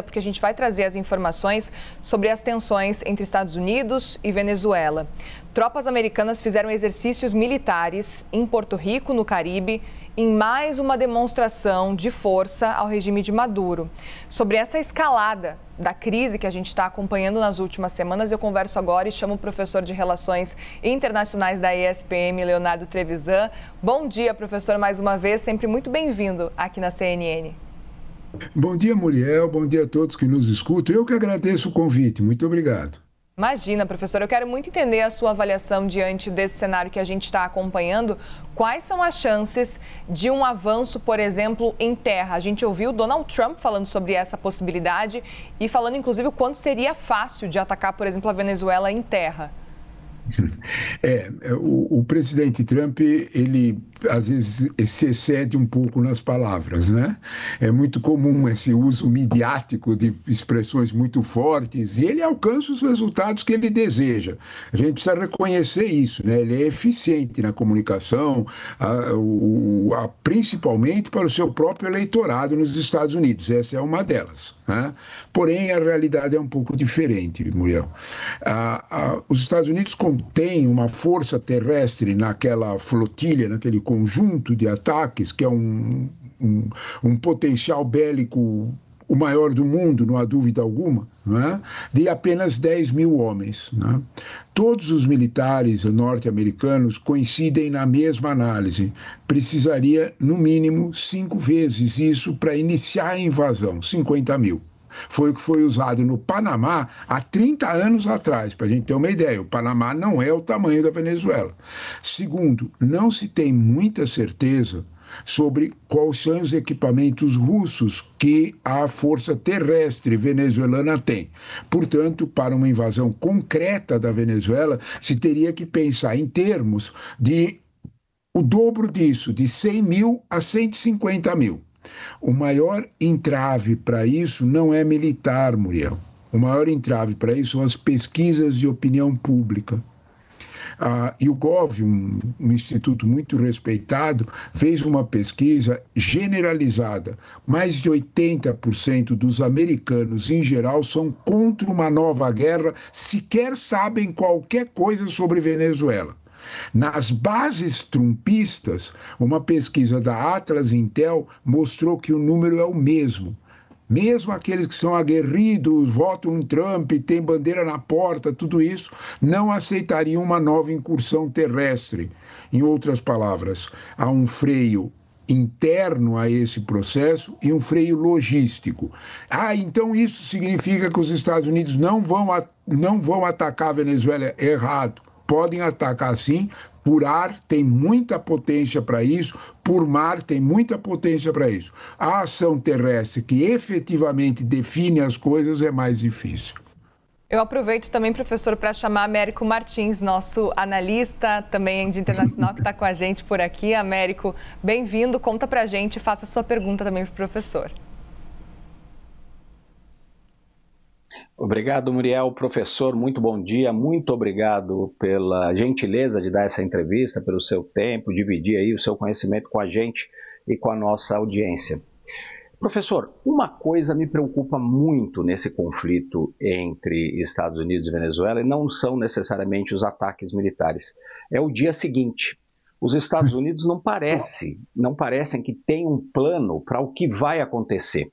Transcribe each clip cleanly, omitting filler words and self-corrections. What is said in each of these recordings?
porque a gente vai trazer as informações sobre as tensões entre Estados Unidos e Venezuela. Tropas americanas fizeram exercícios militares em Porto Rico, no Caribe, em mais uma demonstração de força ao regime de Maduro. Sobre essa escalada da crise que a gente está acompanhando nas últimas semanas, eu converso agora e chamo o professor de Relações Internacionais da ESPM, Leonardo Trevisan. Bom dia, professor, mais uma vez, sempre muito bem-vindo aqui na CNN. Bom dia, Muriel. Bom dia a todos que nos escutam. Eu que agradeço o convite. Muito obrigado. Imagina, professor. Eu quero muito entender a sua avaliação diante desse cenário que a gente está acompanhando. Quais são as chances de um avanço, por exemplo, em terra? A gente ouviu Donald Trump falando sobre essa possibilidade e falando, inclusive, o quanto seria fácil de atacar, por exemplo, a Venezuela em terra. O presidente Trump, ele às vezes se excede um pouco nas palavras, né? É muito comum esse uso midiático de expressões muito fortes e ele alcança os resultados que ele deseja. A gente precisa reconhecer isso, né? Ele é eficiente na comunicação, principalmente para o seu próprio eleitorado nos Estados Unidos. Essa é uma delas, né? Porém, a realidade é um pouco diferente, Muriel. Os Estados Unidos contêm uma força terrestre naquela flotilha, naquele conjunto de ataques, que é um potencial bélico o maior do mundo, não há dúvida alguma, né? De apenas 10 mil homens. Né? Todos os militares norte-americanos coincidem na mesma análise. Precisaria, no mínimo, 5 vezes isso para iniciar a invasão, 50 mil. Foi o que foi usado no Panamá há 30 anos atrás, para a gente ter uma ideia. O Panamá não é o tamanho da Venezuela. Segundo, não se tem muita certeza sobre quais são os equipamentos russos que a força terrestre venezuelana tem. Portanto, para uma invasão concreta da Venezuela, se teria que pensar em termos de o dobro disso, de 100 mil a 150 mil. O maior entrave para isso não é militar, Muriel. O maior entrave para isso são as pesquisas de opinião pública. E o Gov, um instituto muito respeitado, fez uma pesquisa generalizada. Mais de 80% dos americanos, em geral, são contra uma nova guerra, sequer sabem qualquer coisa sobre Venezuela. Nas bases trumpistas, uma pesquisa da Atlas Intel mostrou que o número é o mesmo. Mesmo aqueles que são aguerridos, votam em Trump, têm bandeira na porta, tudo isso, não aceitariam uma nova incursão terrestre. Em outras palavras, há um freio interno a esse processo e um freio logístico. Então isso significa que os Estados Unidos não vão atacar a Venezuela? Errado. Podem atacar sim, por ar tem muita potência para isso, por mar tem muita potência para isso. A ação terrestre que efetivamente define as coisas é mais difícil. Eu aproveito também, professor, para chamar Américo Martins, nosso analista também de internacional que está com a gente por aqui. Américo, bem-vindo, conta para a gente, faça a sua pergunta também para o professor. Obrigado, Muriel. Professor, muito bom dia. Muito obrigado pela gentileza de dar essa entrevista, pelo seu tempo, dividir aí o seu conhecimento com a gente e com a nossa audiência. Professor, uma coisa me preocupa muito nesse conflito entre Estados Unidos e Venezuela, e não são necessariamente os ataques militares. É o dia seguinte. Os Estados Unidos não parecem que têm um plano para o que vai acontecer.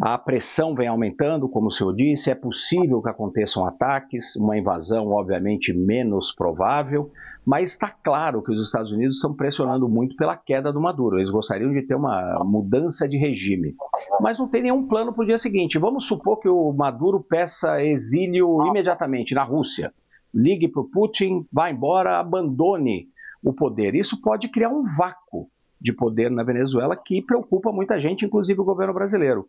A pressão vem aumentando, como o senhor disse, é possível que aconteçam ataques, uma invasão obviamente menos provável, mas está claro que os Estados Unidos estão pressionando muito pela queda do Maduro. Eles gostariam de ter uma mudança de regime, mas não tem nenhum plano para o dia seguinte. Vamos supor que o Maduro peça exílio imediatamente na Rússia. Ligue para o Putin, vá embora, abandone o poder. Isso pode criar um vácuo de poder na Venezuela que preocupa muita gente, inclusive o governo brasileiro.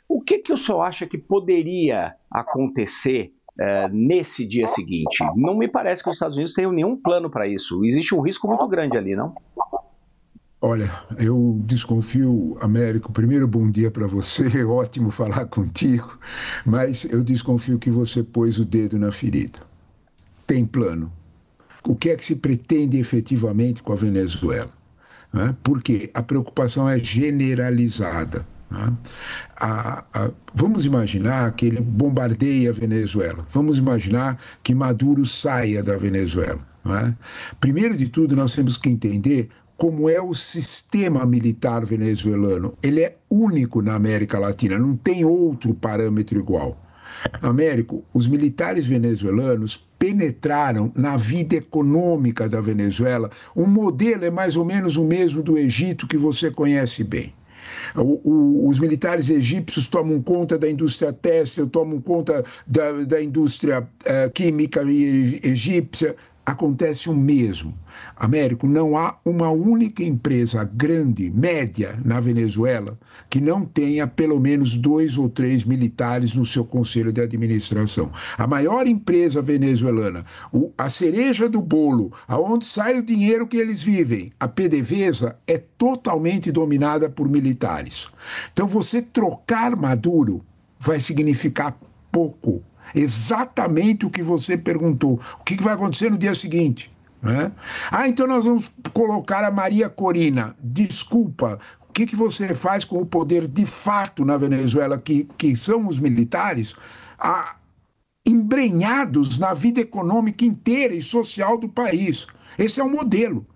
O que o senhor acha que poderia acontecer nesse dia seguinte? Não me parece que os Estados Unidos tenham nenhum plano para isso. Existe um risco muito grande ali, não? Olha, eu desconfio, Américo, primeiro bom dia para você, ótimo falar contigo, mas eu desconfio que você pôs o dedo na ferida. Tem plano. O que é que se pretende efetivamente com a Venezuela? Porque a preocupação é generalizada. Né? Vamos imaginar que ele bombardeia a Venezuela. Vamos imaginar que Maduro saia da Venezuela. Né? Primeiro de tudo, nós temos que entender como é o sistema militar venezuelano. Ele é único na América Latina, não tem outro parâmetro igual. Américo, os militares venezuelanos penetraram na vida econômica da Venezuela. O modelo é mais ou menos o mesmo do Egito, que você conhece bem. Os militares egípcios tomam conta da indústria têxtil, tomam conta da indústria química egípcia. Acontece o mesmo. Américo, não há uma única empresa grande, média, na Venezuela que não tenha pelo menos 2 ou 3 militares no seu conselho de administração. A maior empresa venezuelana, a cereja do bolo, aonde sai o dinheiro que eles vivem, a PDVSA, é totalmente dominada por militares. Então, você trocar Maduro vai significar pouco. Exatamente o que você perguntou. O que vai acontecer no dia seguinte? Né? Então nós vamos colocar a Maria Corina. Desculpa, o que você faz com o poder de fato na Venezuela, que são os militares, embrenhados na vida econômica inteira e social do país? Esse é o modelo.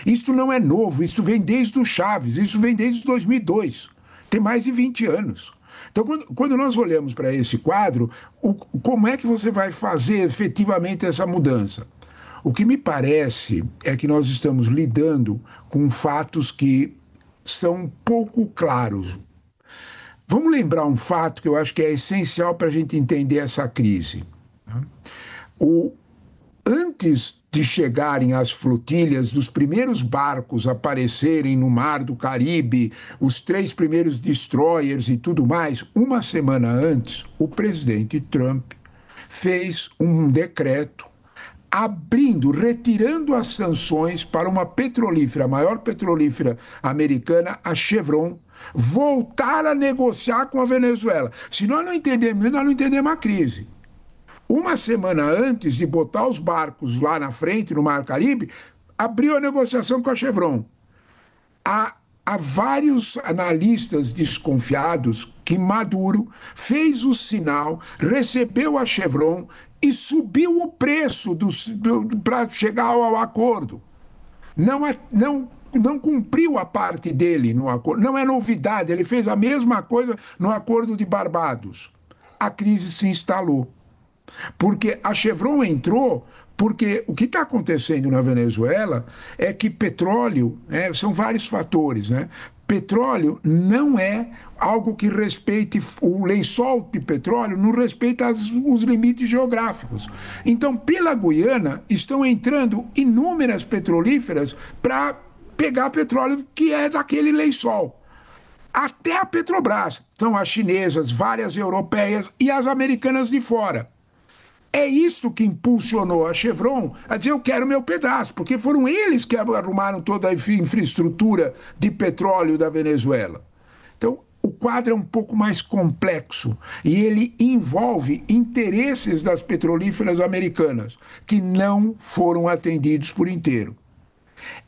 Isso não é novo, isso vem desde o Chávez, isso vem desde 2002. Tem mais de 20 anos. Então, quando nós olhamos para esse quadro, como é que você vai fazer efetivamente essa mudança? O que me parece é que nós estamos lidando com fatos que são pouco claros. Vamos lembrar um fato que eu acho que é essencial para a gente entender essa crise. Antes de chegarem as flotilhas, dos primeiros barcos aparecerem no Mar do Caribe, os 3 primeiros destroyers e tudo mais, uma semana antes, o presidente Trump fez um decreto retirando as sanções para uma petrolífera, a maior petrolífera americana, a Chevron, voltar a negociar com a Venezuela. Se nós não entendemos isso, nós não entendemos a crise. Uma semana antes de botar os barcos lá na frente, no Mar Caribe, abriu a negociação com a Chevron. Há vários analistas desconfiados que Maduro fez o sinal, recebeu a Chevron e subiu o preço para chegar ao acordo. Não cumpriu a parte dele no acordo. Não é novidade, ele fez a mesma coisa no acordo de Barbados. A crise se instalou. Porque a Chevron entrou, porque o que está acontecendo na Venezuela é que petróleo, são vários fatores, né? Petróleo não é algo que respeite, o lençol de petróleo não respeita os limites geográficos. Então, pela Guiana, estão entrando inúmeras petrolíferas para pegar petróleo que é daquele lençol. Até a Petrobras. Então, as chinesas, várias europeias e as americanas de fora. É isso que impulsionou a Chevron a dizer: eu quero meu pedaço, porque foram eles que arrumaram toda a infraestrutura de petróleo da Venezuela. Então, o quadro é um pouco mais complexo e ele envolve interesses das petrolíferas americanas que não foram atendidos por inteiro.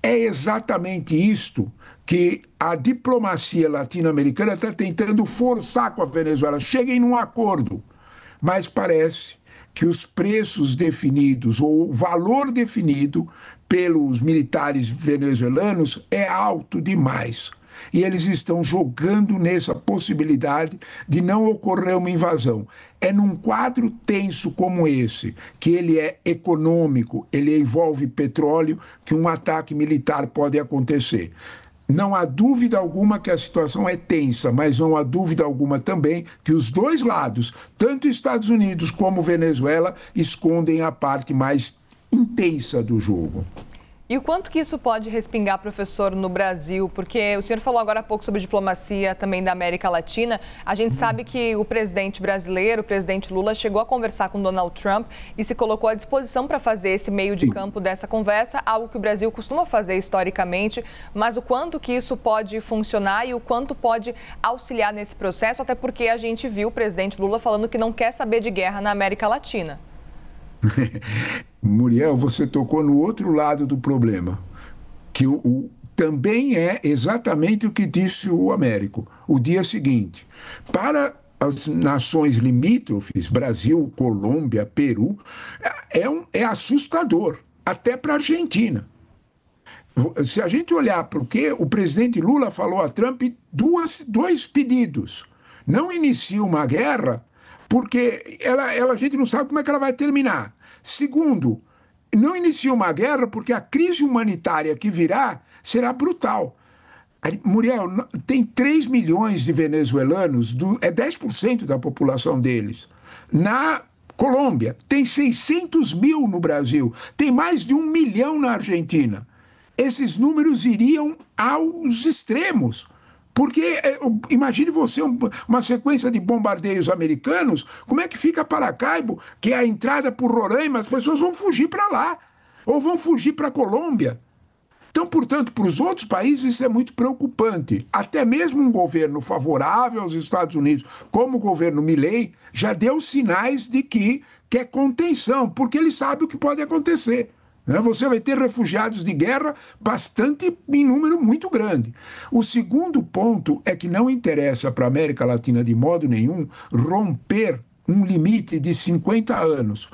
É exatamente isto que a diplomacia latino-americana está tentando forçar com a Venezuela. Cheguem num acordo, mas parece que os preços definidos ou o valor definido pelos militares venezuelanos é alto demais. E eles estão jogando nessa possibilidade de não ocorrer uma invasão. É num quadro tenso como esse, que ele é econômico, ele envolve petróleo, que um ataque militar pode acontecer. Não há dúvida alguma que a situação é tensa, mas não há dúvida alguma também que os dois lados, tanto Estados Unidos como Venezuela, escondem a parte mais intensa do jogo. E o quanto que isso pode respingar, professor, no Brasil? Porque o senhor falou agora há pouco sobre diplomacia também da América Latina. A gente sabe que o presidente brasileiro, o presidente Lula, chegou a conversar com Donald Trump e se colocou à disposição para fazer esse meio de campo dessa conversa, algo que o Brasil costuma fazer historicamente. Mas o quanto que isso pode funcionar e o quanto pode auxiliar nesse processo, até porque a gente viu o presidente Lula falando que não quer saber de guerra na América Latina. Muriel, você tocou no outro lado do problema, que também é exatamente o que disse o Américo. O dia seguinte, para as nações limítrofes, Brasil, Colômbia, Peru, é assustador, até para a Argentina. Se a gente olhar para o que o presidente Lula falou a Trump, dois pedidos. Não inicie uma guerra, porque a gente não sabe como é que ela vai terminar. Segundo, não inicie uma guerra porque a crise humanitária que virá será brutal. Muriel, tem 3 milhões de venezuelanos, é 10% da população deles. Na Colômbia, tem 600 mil no Brasil, tem mais de 1 milhão na Argentina. Esses números iriam aos extremos. Porque imagine você uma sequência de bombardeios americanos, como é que fica Maracaibo, que é a entrada por Roraima, as pessoas vão fugir para lá, ou vão fugir para a Colômbia. Então, portanto, para os outros países isso é muito preocupante. Até mesmo um governo favorável aos Estados Unidos, como o governo Milei, já deu sinais de que quer contenção, porque ele sabe o que pode acontecer. Você vai ter refugiados de guerra bastante em número muito grande. O segundo ponto é que não interessa para a América Latina de modo nenhum romper um limite de 50 anos.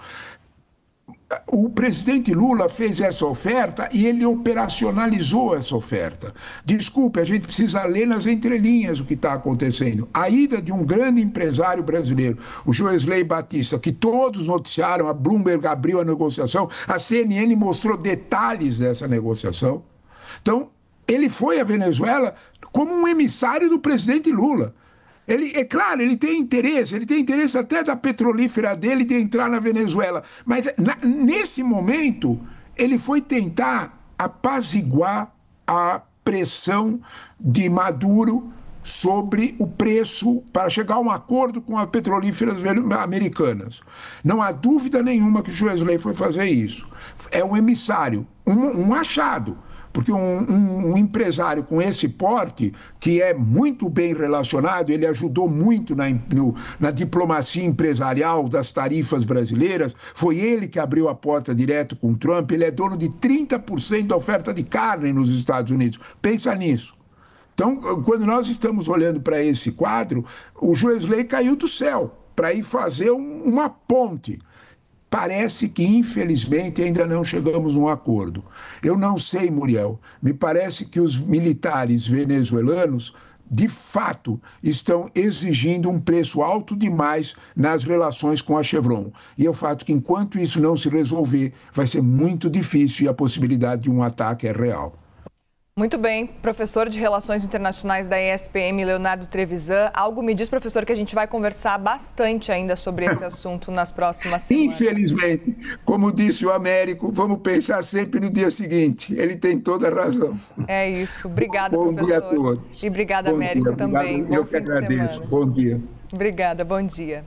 O presidente Lula fez essa oferta e ele operacionalizou essa oferta. Desculpe, a gente precisa ler nas entrelinhas o que está acontecendo. A ida de um grande empresário brasileiro, o Joesley Batista, que todos noticiaram, a Bloomberg abriu a negociação, a CNN mostrou detalhes dessa negociação. Então, ele foi à Venezuela como um emissário do presidente Lula. É claro, ele tem interesse até da petrolífera dele de entrar na Venezuela, mas nesse momento ele foi tentar apaziguar a pressão de Maduro sobre o preço para chegar a um acordo com as petrolíferas americanas. Não há dúvida nenhuma que o Joesley foi fazer isso. É um emissário, um achado. Porque um empresário com esse porte, que é muito bem relacionado, ele ajudou muito na diplomacia empresarial das tarifas brasileiras, foi ele que abriu a porta direto com o Trump, ele é dono de 30% da oferta de carne nos Estados Unidos. Pensa nisso. Então, quando nós estamos olhando para esse quadro, o Joesley caiu do céu para ir fazer uma ponte. Parece que, infelizmente, ainda não chegamos a um acordo. Eu não sei, Muriel, me parece que os militares venezuelanos, de fato, estão exigindo um preço alto demais nas relações com a Chevron. E é o fato que, enquanto isso não se resolver, vai ser muito difícil e a possibilidade de um ataque é real. Muito bem, professor de Relações Internacionais da ESPM, Leonardo Trevisan. Algo me diz, professor, que a gente vai conversar bastante ainda sobre esse assunto nas próximas semanas. Infelizmente, como disse o Américo, vamos pensar sempre no dia seguinte. Ele tem toda a razão. É isso. Obrigada, bom professor. Dia a todos. E obrigada, Américo, também. Eu que agradeço. Bom dia. Obrigada, bom dia.